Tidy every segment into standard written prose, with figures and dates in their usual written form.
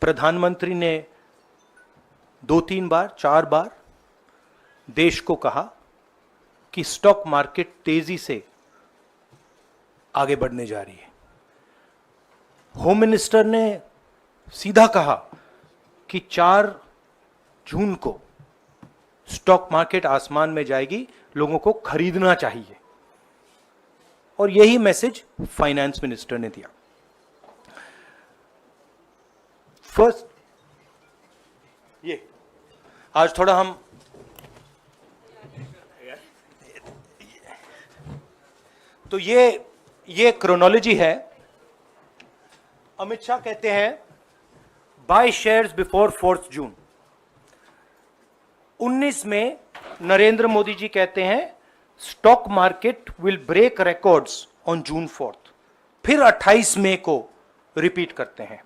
प्रधानमंत्री ने 2-3 बार 4 बार देश को कहा कि स्टॉक मार्केट तेजी से आगे बढ़ने जा रही है। होम मिनिस्टर ने सीधा कहा कि 4 जून को स्टॉक मार्केट आसमान में जाएगी, लोगों को खरीदना चाहिए। और यही मैसेज फाइनेंस मिनिस्टर ने दिया। फर्स्ट, ये आज थोड़ा हम तो ये क्रोनोलॉजी है। अमित शाह कहते हैं बाय शेयर्स बिफोर 4 जून। 19 में नरेंद्र मोदी जी कहते हैं stock market will break records on June 4। फिर 28 मई को रिपीट करते हैं।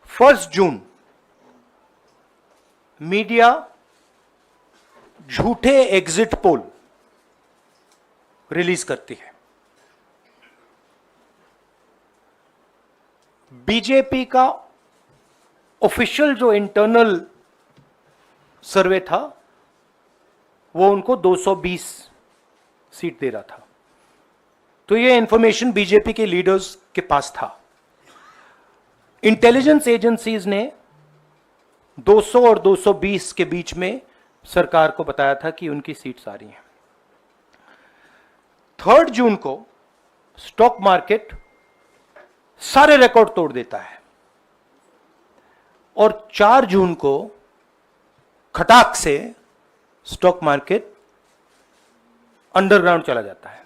1 जून मीडिया झूठे एग्जिट पोल रिलीज करती है। बीजेपी का ऑफिशियल जो इंटरनल सर्वे था वो उनको 220 सीट दे रहा था। तो ये इंफॉर्मेशन बीजेपी के लीडर्स के पास था। इंटेलिजेंस एजेंसीज ने 200 और 220 के बीच में सरकार को बताया था कि उनकी सीट्स आ रही हैं। 3 जून को स्टॉक मार्केट सारे रिकॉर्ड तोड़ देता है और 4 जून को खटाक से स्टॉक मार्केट अंडरग्राउंड चला जाता है।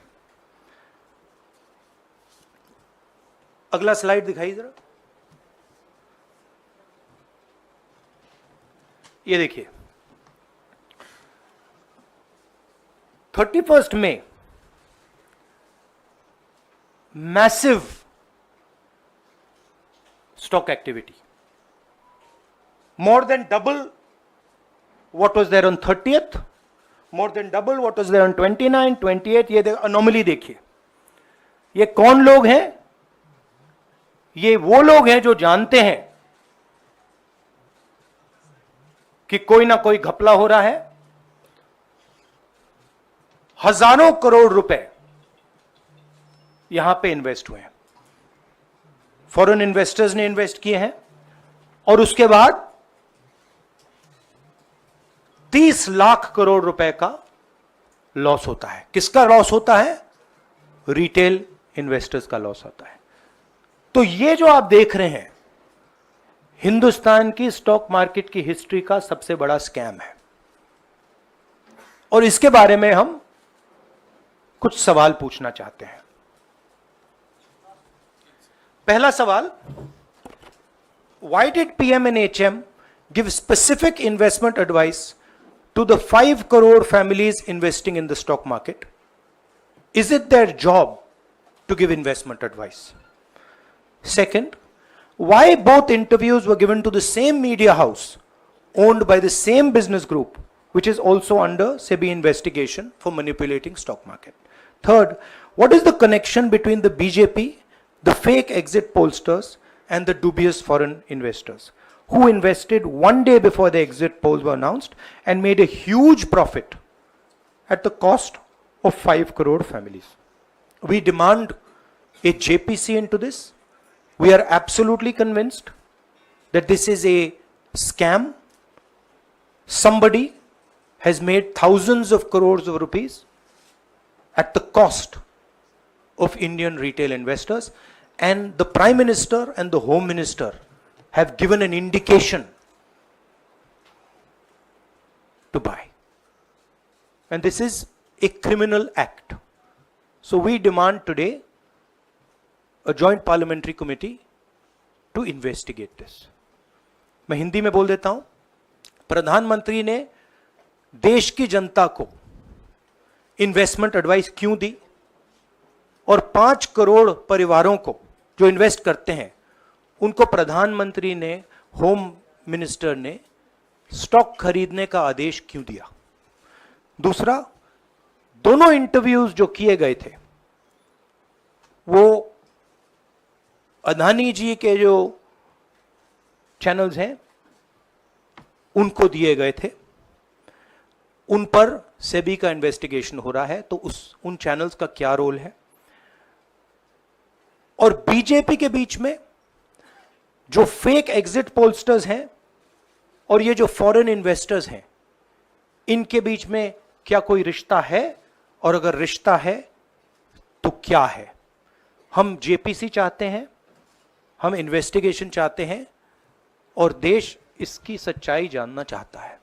अगला स्लाइड दिखाइए जरा। ये देखिए 31 मई massive stock activity, more than double what was there on 30th, more than double what was there on 29, 28। ये अनोमली देखिए। ये कौन लोग हैं? ये वो लोग हैं जो जानते हैं कि कोई ना कोई घपला हो रहा है। हजारों करोड़ रुपए यहां पे इन्वेस्ट हुए हैं, फॉरेन इन्वेस्टर्स ने इन्वेस्ट किए हैं। और उसके बाद 30 लाख करोड़ रुपए का लॉस होता है। किसका लॉस होता है? रिटेल इन्वेस्टर्स का लॉस होता है। तो ये जो आप देख रहे हैं हिंदुस्तान की स्टॉक मार्केट की हिस्ट्री का सबसे बड़ा स्कैम है। और इसके बारे में हम कुछ सवाल पूछना चाहते हैं। पहला सवाल, why did PM and HM give specific investment advice to the 5 crore families investing in the stock market? Is it their job to give investment advice? Second, why both interviews were given to the same media house owned by the same business group, which is also under SEBI investigation for manipulating stock market? Third, what is the connection between the BJP, the fake exit pollsters, and the dubious foreign investors who invested one day before the exit polls were announced and made a huge profit at the cost of 5 crore families? We demand a JPC into this. We are absolutely convinced that this is a scam. Somebody has made thousands of crores of rupees at the cost of Indian retail investors, and the Prime Minister and the Home Minister have given an indication to buy. And this is a criminal act. So we demand today a joint parliamentary committee to investigate this. मैं हिंदी में बोल देता हूं। प्रधानमंत्री ने देश की जनता को इन्वेस्टमेंट एडवाइस क्यों दी और 5 करोड़ परिवारों को जो इन्वेस्ट करते हैं उनको प्रधानमंत्री ने, होम मिनिस्टर ने स्टॉक खरीदने का आदेश क्यों दिया? दूसरा, दोनों इंटरव्यूज जो किए गए थे वो अदानी जी के जो चैनल्स हैं उनको दिए गए थे, उन पर सेबी का इन्वेस्टिगेशन हो रहा है, तो उन चैनल्स का क्या रोल है। और बीजेपी के बीच में जो फेक एग्जिट पोलस्टर्स हैं और ये जो फॉरेन इन्वेस्टर्स हैं, इनके बीच में क्या कोई रिश्ता है, और अगर रिश्ता है तो क्या है। हम जेपीसी चाहते हैं, हम इन्वेस्टिगेशन चाहते हैं, और देश इसकी सच्चाई जानना चाहता है।